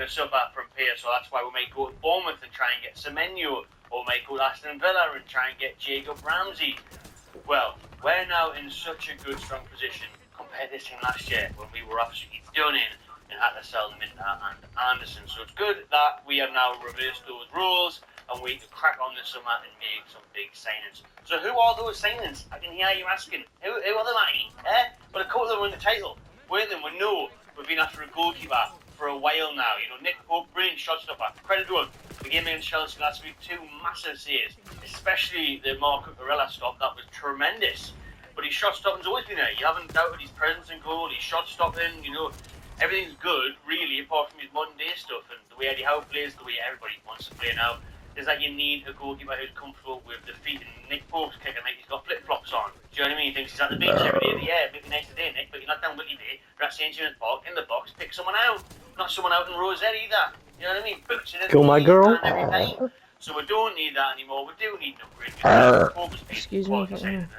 suffer from pace, so that's why we might go to Bournemouth and try and get Semenyo, or we might go to Aston Villa and try and get Jacob Ramsey. Well, we're now in such a good, strong position compared to this team last year when we were absolutely done in and had to sell Minter and Anderson. So it's good that we have now reversed those rules and we can crack on this summer and make some big signings. So who are those signings? I can hear you asking. Who are they, Matty? Well, a couple of them won the title. One of them we know we've been after a goalkeeper for a while now. You know, Nick Pope, brilliant shot stopper. Credit to him. The game against Chelsea last week, 2 massive saves, especially the Marco Corella stop. That was tremendous. But his shot stopping's always been there. You haven't doubted his presence in goal, his shot stopping, you know, everything's good, really, apart from his modern day stuff and the way Eddie Howe plays, the way everybody wants to play now. Is that you need a goalkeeper who's comfortable with defeating Nick Pope's kicking like he's got flip-flops on. Do you know what I mean? He thinks he's at the beach every day of the year. It'd be nice today, Nick, but you're not down Willie Day. You're at St. James's Park, in the box, pick someone out. Not someone out in Rosette either. You know what I mean? Boots it in. Kill my girl. So we don't need that anymore. We do need an upgrade. Excuse me. A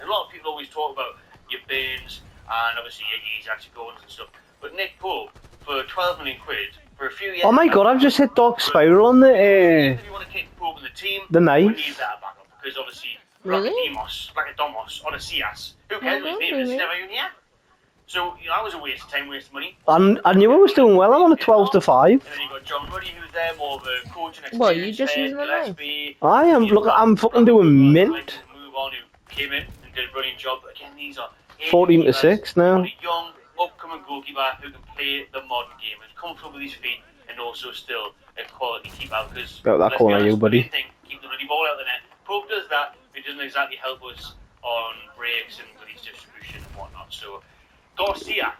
lot of people always talk about your Burns and obviously your Isaac Gordons and stuff. But Nick Pope, for 12 million quid, for a few years... Oh my god, I've just hit Dark Spiral on the... If you want to keep Pope in the team, the knife. We need that backup. Because obviously, really? Blackadomos, Odysseus, who cares what his name is? He's never even here. So, you know, that was a waste of time, waste of money. I knew I was doing well. I'm on a 12 to 5. And then you got John Ruddy, who's there, more of a coaching experience. What, you just using the knife? I am. Look, I'm fucking doing mint. Move on, who came in and did a brilliant job. But again, these are 14 to 6 now. A young, upcoming goalkeeper who can play the modern game, is comfortable with his feet, and also still a quality keeper. Because got that corner, you buddy. Keep the bloody ball out of the net. Pope does that, but it doesn't exactly help us on breaks and with his distribution and whatnot. So, Garcia,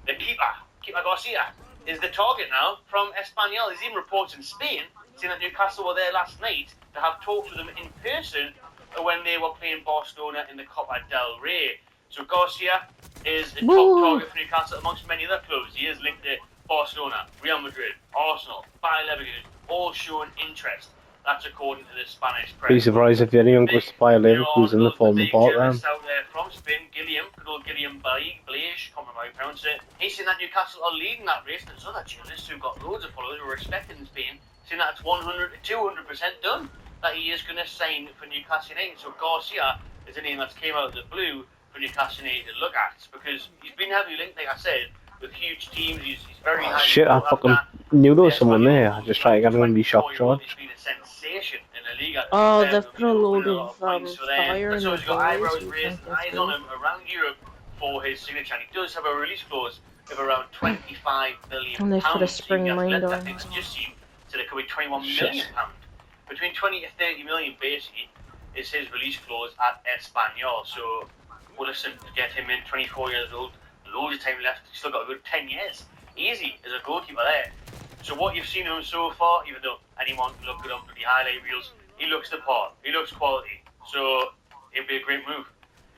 the keeper Garcia, is the target now from Espanyol. There's even reports in Spain saying that Newcastle were there last night to have talked with them in person when they were playing Barcelona in the Copa del Rey. So Garcia is the top target for Newcastle amongst many other clubs. He is linked to Barcelona, Real Madrid, Arsenal, Bayer Leverkusen, all showing interest. That's according to the Spanish press. Be surprised if anyone goes to Bayer Leverkusen in the form of part round. From Spain, good old Guillem Blage, can't remember how you pronounce it. He's saying that Newcastle are leading that race. There's other journalists who've got loads of followers who are expecting in Spain, saying that it's 100 to 200% done, that he is going to sign for Newcastle United. So Garcia is a name that's came out of the blue for Newcastle United to look at, because he's been heavily linked, like I said, with huge teams. He's very high. Shit, I fucking knew there was someone there. I just tried to get him and be shock charged. He's been a sensation in the league. Oh, they've put a load of fire in so the he's got eyebrows boys. raised, eyes on him around Europe for his signature. And he does have a release clause of around £25 million. And they put a spring mind on it. Just seem so there could be £21 million. Between 20 to 30 million basically is his release clause at Espanyol. So we'll listen to get him in, 24 years old, loads of time left. He's still got a good 10 years. Easy as a goalkeeper there. So what you've seen of him so far, even though anyone can look at him for the highlight reels, he looks the part. He looks quality. So it'll be a great move.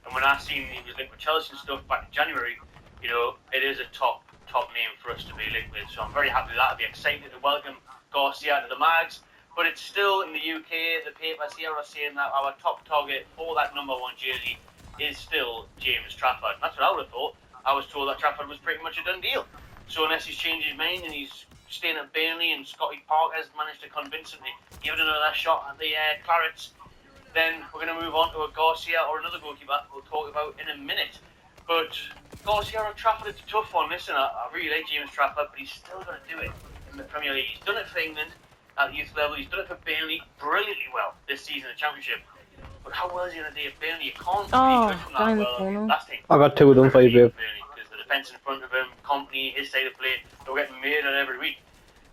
And when I seen he was linked with Chelsea and stuff back in January, you know, it is a top name for us to be linked with. So I'm very happy with that. I'll be excited to welcome Garcia to the Mags. But it's still in the UK, the papers here are saying that our top target for that number 1 jersey is still James Trafford. That's what I would have thought. I was told that Trafford was pretty much a done deal. So unless he's changed his mind and he's staying at Burnley and Scotty Park has managed to convince him to give it another shot at the Clarets, then we're going to move on to a Garcia or another goalkeeper we'll talk about in a minute. But Garcia or Trafford, it's a tough one. Listen, I really like James Trafford, but he's still got to do it in the Premier League. He's done it for England at the youth level. He's done it for Burnley brilliantly well this season in the Championship. But how well is he going to do at Burnley? You can't judge from that well. Last thing, I got 2 of them for you, babe. Because the defence in front of him, Company, his side of play, they were getting made every week.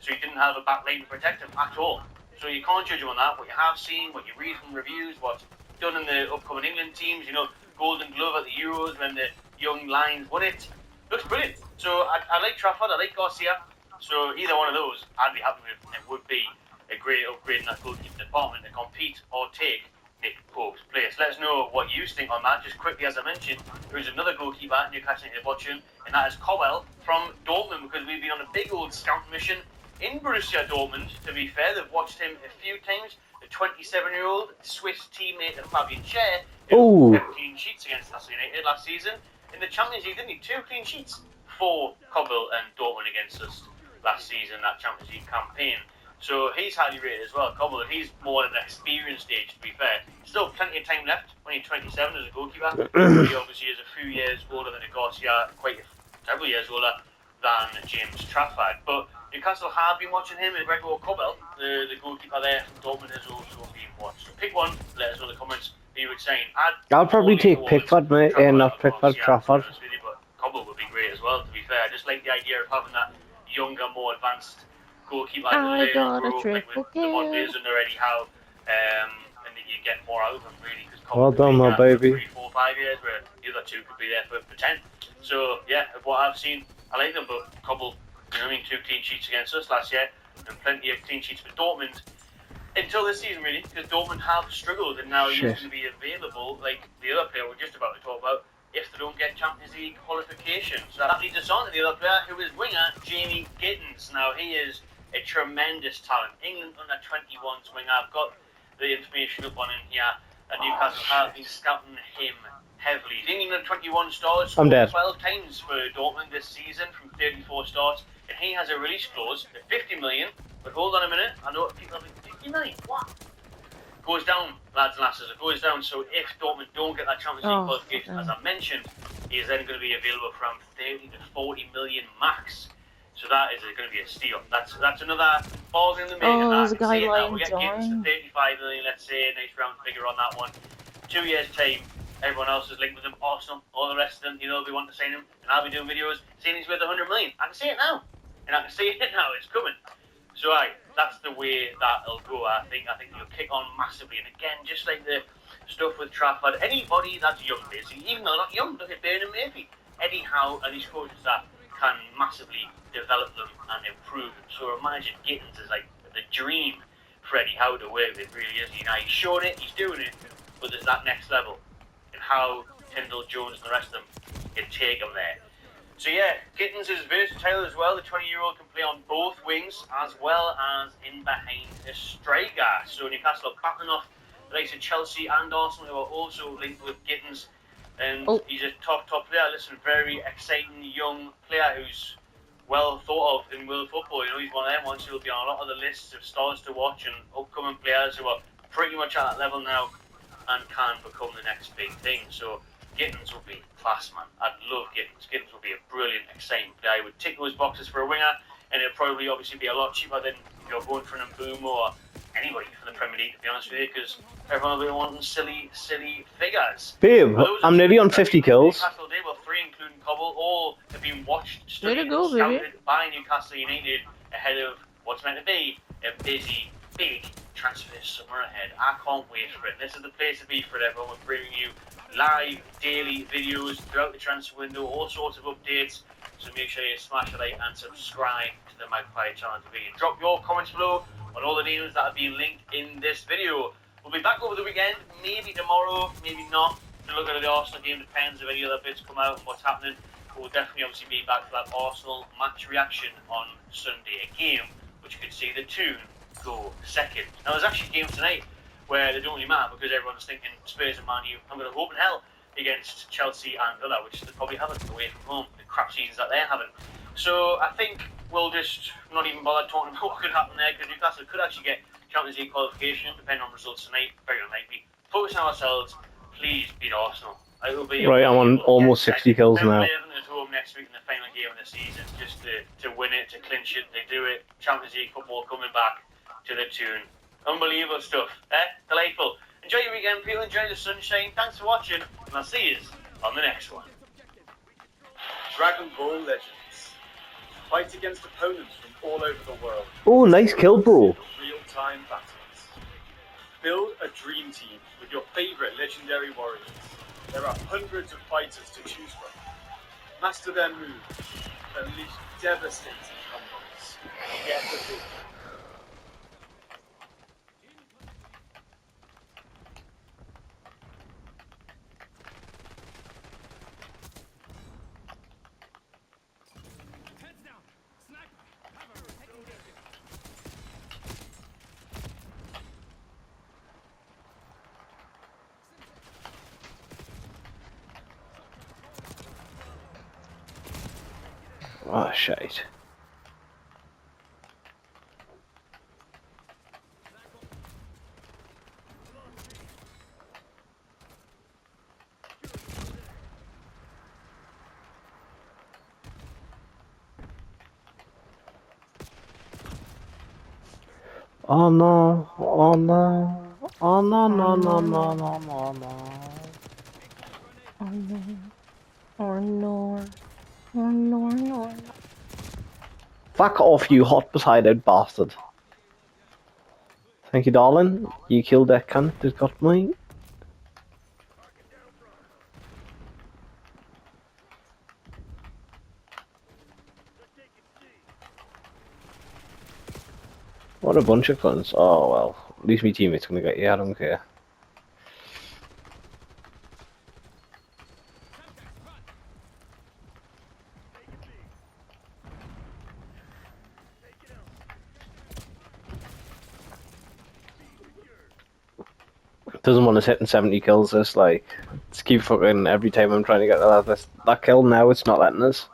So he didn't have a back line to protect him at all. So you can't judge him on that. What you have seen, what you read from reviews, what's done in the upcoming England teams, you know, Golden Glove at the Euros when the young Lions won it. Looks brilliant. So I like Trafford, I like Garcia. So either one of those I'd be happy with. It would be a great upgrade in that goalkeeping department to compete or take Nick Pope's place. Let us know what you think on that. Just quickly, as I mentioned, there is another goalkeeper Newcastle United watching, and that is Cowell from Dortmund, because we've been on a big old scout mission in Borussia Dortmund. To be fair, they've watched him a few times. The 27-year-old Swiss teammate of Fabian Schär, who kept clean sheets against Newcastle United last season. In the Champions League, didn't he? 2 clean sheets for Cowell and Dortmund against us last season, that Champions League campaign. So he's highly rated as well. Cobble, he's more at an experienced stage, to be fair. Still plenty of time left, only 27 as a goalkeeper. He obviously is a few years older than Garcia, quite several years older than James Trafford. But Newcastle have been watching him, and Gregor Kobel, the goalkeeper there from Dortmund, has also been watched. So pick one, let us know in the comments who you would say. I'll probably take Pickford, mate, and not Pickford, Trafford. But Kobel would be great as well, to be fair. I just like the idea of having that younger, more advanced goalkeeper. I got a like triple with the one kill. and already how, and that you get more out of them, really. Because Well done, my baby. 3, 4, 5 years, where the other two could be there for 10. So, yeah, of what I've seen, I like them, but Kobel, you know what I mean, 2 clean sheets against us last year, and plenty of clean sheets for Dortmund. Until this season, really, because Dortmund have struggled, and now he's going to be available, like the other player we're just about to talk about, if they don't get Champions League qualification. So that leads us on to the other player, who is winger Jamie Gittins. Now, he is a tremendous talent. England under 21's winger. I've got the information up on him here, and Newcastle have been scouting him heavily. He's England under 21 stars, scored 12 times for Dortmund this season from 34 starts, and he has a release clause of 50 million. But hold on a minute, I know people are like, 50 million? What? Goes down, lads and lasses, it goes down. So if Dortmund don't get that Champions League qualification, as I mentioned, he is then going to be available for around 30 to 40 million max. So that is going to be a steal. That's another bargain in the making. There's a guy we'll lying get Gittins for 35 million, let's say, a nice round figure on that one. 2 years' time, everyone else is linked with him. Arsenal, all the rest of them, you know, they want to sign him, and I'll be doing videos saying he's worth 100 million. I can see it now, and I can see it now. It's coming. So that's the way that'll go. I think he'll kick on massively. And again, just like the stuff with Trafford, anybody that's young, basically, even though not young, look at Bernard Murphy, Eddie Howe and his coaching staff can massively develop them and improve them. So imagine Gittins is like the dream for Eddie Howe to work with, really, isn't he? Now he's shown it, he's doing it, but there's that next level, and how Tyndall, Jones and the rest of them can take him there. So yeah, Gittins is versatile as well. The 20-year-old can play on both wings as well as in behind the striker. So Newcastle are backing off the likes of Chelsea and Arsenal, who are also linked with Gittins. And he's a top player. Listen, very exciting young player who's well thought of in world football. You know, he's one of them ones who will be on a lot of the lists of stars to watch and upcoming players who are pretty much at that level now and can become the next big thing. So Gittins will be class, man. I'd love Gittins. Gittins will be a brilliant, exciting player. He would tick those boxes for a winger, and it'd probably obviously be a lot cheaper than if you're going for an Mbomo or anybody from the Premier League, to be honest with you, because everyone will be wanting silly figures. Babe, I'm nearly on 50 kills. Newcastle did, well, 3 including Cobble, all have been watched, studied, go, scouted by Newcastle United ahead of what's meant to be a busy, big transfer summer ahead. I can't wait for it. This is the place to be for it, everyone. We're bringing you live, daily videos throughout the transfer window, all sorts of updates. So make sure you smash a like and subscribe to the Magpie channel TV. And drop your comments below on all the names that have been linked in this video. We'll be back over the weekend, maybe tomorrow, maybe not. To look at the Arsenal game, depends if any other bits come out and what's happening. But we'll definitely obviously be back for that Arsenal match reaction on Sunday, a game which could see the Toon go second. Now there's actually a game tonight where they don't really matter because everyone's thinking Spurs and Man U. I'm going to hope in hell against Chelsea and Villa, which they probably haven't away from home, the crap seasons that they're having. So I think we'll just not even bother talking about what could happen there, because Newcastle could actually get Champions League qualification, depending on results tonight. Very unlikely. Focus on ourselves. Please beat Arsenal. Right, I'm on almost 60 kills now. At home next week in the final game of the season, just to win it, to clinch it. They do it. Champions League football coming back to the Toon. Unbelievable stuff, delightful. Enjoy your weekend, people. Enjoy the sunshine. Thanks for watching, and I'll see you on the next one. Dragon Ball Legends. Fight against opponents from all over the world. Oh, nice kill, bro. Real-time battles. Build a dream team with your favorite legendary warriors. There are hundreds of fighters to choose from. Master their moves. Unleash devastating combos. Get the victory. Oh, shite. Oh no, oh no, oh no, no, no, no, no, no, no. Oh no. Oh no. Oh no, no. Fuck off, you hot beside bastard. Thank you, darling. You killed that cunt that got me. What a bunch of cunts. Oh well, at least my teammate's gonna get you, I don't care. Doesn't want us hitting 70 kills, this, like, just keep fucking every time I'm trying to get that kill, now it's not letting us.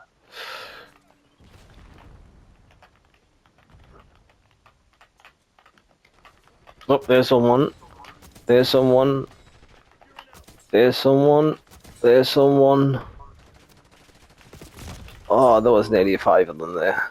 Oh, there's someone. There's someone. There's someone. There's someone. Oh, there was nearly 5 of them there.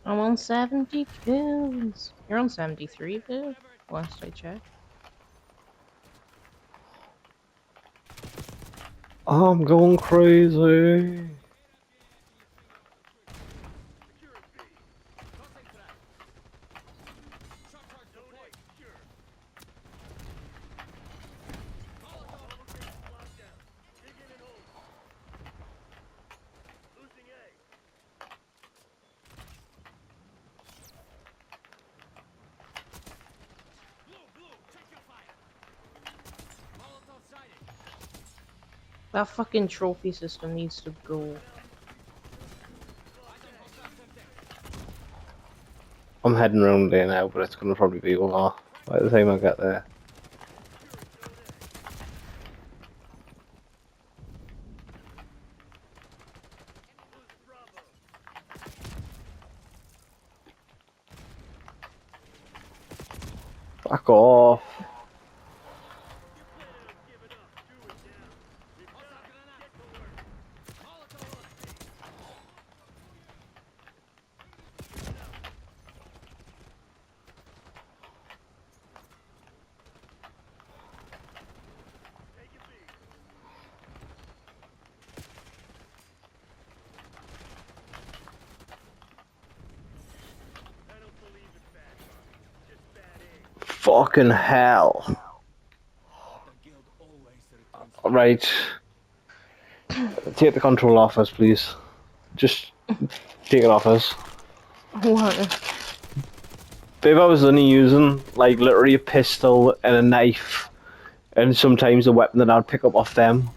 I'm on 70 kills. You're on 73, dude. Last I checked. I'm going crazy. That fucking trophy system needs to go. I'm heading around there now, but it's gonna probably be over by the time I get there. Fuck off. Fucking hell. Right. Take the control off us, please. Just take it off us. What? If I was only using, like, literally a pistol and a knife, and sometimes a weapon that I'd pick up off them,